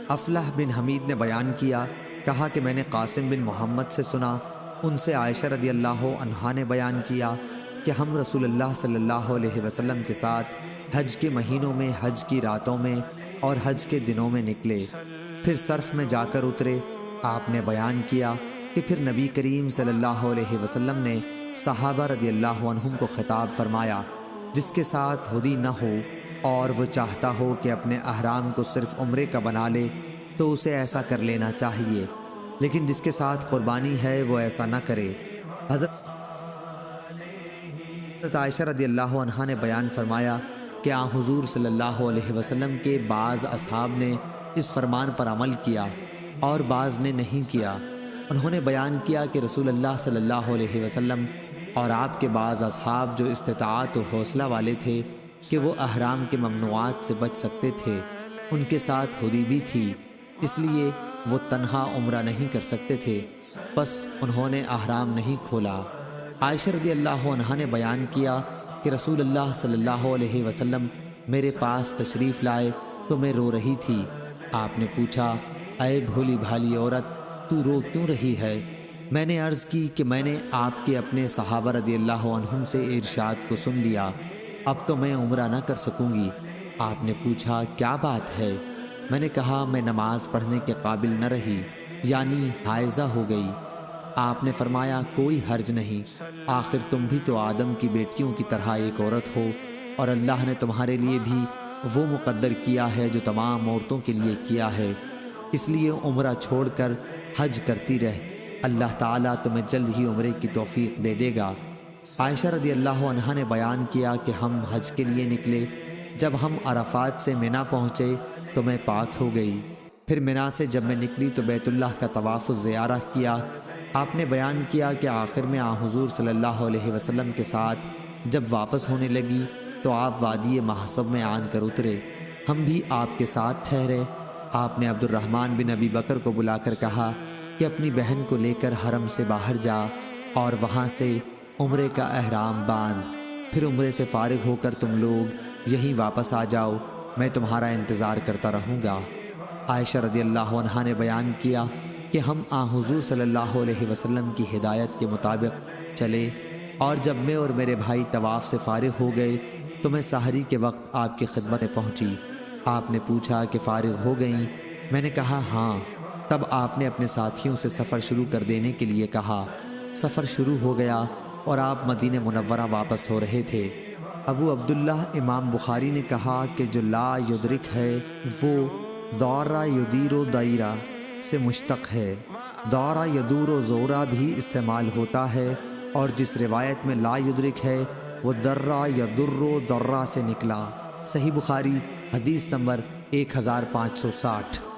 افلح بن حمید نے بیان کیا، کہا کہ میں نے قاسم بن محمد سے سنا، ان سے عائشہ رضی اللہ عنہا نے بیان کیا کہ ہم رسول اللہ صلی اللہ علیہ وسلم کے ساتھ حج کے مہینوں میں، حج کی راتوں میں اور حج کے دنوں میں نکلے، پھر صرف میں جا کر اترے۔ آپ نے بیان کیا کہ پھر نبی کریم صلی اللہ علیہ وسلم نے صحابہ رضی اللہ عنہم کو خطاب فرمایا، جس کے ساتھ ہدی نہ ہو اور وہ چاہتا ہو کہ اپنے احرام کو صرف عمرے کا بنا لے تو اسے ایسا کر لینا چاہیے، لیکن جس کے ساتھ قربانی ہے وہ ایسا نہ کرے۔ حضرت عائشہ رضی اللہ عنہا نے بیان فرمایا کہ آن حضور صلی اللہ علیہ وسلم کے بعض اصحاب نے اس فرمان پر عمل کیا اور بعض نے نہیں کیا۔ انہوں نے بیان کیا کہ رسول اللہ صلی اللہ علیہ وسلم اور آپ کے بعض اصحاب جو استطاعت و حوصلہ والے تھے کہ وہ احرام کے ممنوعات سے بچ سکتے تھے، ان کے ساتھ ہدی بھی تھی، اس لیے وہ تنہا عمرہ نہیں کر سکتے تھے، بس انہوں نے احرام نہیں کھولا۔ عائشہ رضی اللہ عنہا نے بیان کیا کہ رسول اللہ صلی اللہ علیہ وسلم میرے پاس تشریف لائے تو میں رو رہی تھی۔ آپ نے پوچھا، اے بھولی بھالی عورت، تو رو کیوں رہی ہے؟ میں نے عرض کی کہ میں نے آپ کے اپنے صحابہ رضی اللہ عنہم سے ارشاد کو سن لیا، اب تو میں عمرہ نہ کر سکوں گی۔ آپ نے پوچھا، کیا بات ہے؟ میں نے کہا، میں نماز پڑھنے کے قابل نہ رہی، یعنی حائضہ ہو گئی۔ آپ نے فرمایا، کوئی حرج نہیں، آخر تم بھی تو آدم کی بیٹیوں کی طرح ایک عورت ہو، اور اللہ نے تمہارے لیے بھی وہ مقدر کیا ہے جو تمام عورتوں کے لیے کیا ہے، اس لیے عمرہ چھوڑ کر حج کرتی رہ، اللہ تعالیٰ تمہیں جلد ہی عمرے کی توفیق دے دے گا۔ عائشہ رضی اللہ عنہا نے بیان کیا کہ ہم حج کے لیے نکلے، جب ہم عرفات سے منی پہنچے تو میں پاک ہو گئی، پھر منی سے جب میں نکلی تو بیت اللہ کا طواف و زیارہ کیا۔ آپ نے بیان کیا کہ آخر میں آن حضور صلی اللہ علیہ وسلم کے ساتھ جب واپس ہونے لگی تو آپ وادی محصب میں آن کر اترے، ہم بھی آپ کے ساتھ ٹھہرے۔ آپ نے عبد الرحمن بن ابی بکر کو بلا کر کہا کہ اپنی بہن کو لے کر حرم سے باہر جا اور وہاں سے عمرے کا احرام باندھ، پھر عمرے سے فارغ ہو کر تم لوگ یہیں واپس آ جاؤ، میں تمہارا انتظار کرتا رہوں گا۔ عائشہ رضی اللہ عنہا نے بیان کیا کہ ہم آن حضور صلی اللہ علیہ وسلم کی ہدایت کے مطابق چلے، اور جب میں اور میرے بھائی طواف سے فارغ ہو گئے تو میں سحری کے وقت آپ کی خدمت میں پہنچی۔ آپ نے پوچھا کہ فارغ ہو گئیں؟ میں نے کہا ہاں۔ تب آپ نے اپنے ساتھیوں سے سفر شروع کر دینے کے لیے کہا۔ سفر شروع ہو گیا اور آپ مدینہ منورہ واپس ہو رہے تھے۔ ابو عبداللہ امام بخاری نے کہا کہ جو لا یدرک ہے وہ دورہ یدیر و دائرہ سے مشتق ہے، دورہ یدور و زورہ بھی استعمال ہوتا ہے، اور جس روایت میں لا یدرک ہے وہ درہ یدر و درہ سے نکلا۔ صحیح بخاری حدیث نمبر 1560۔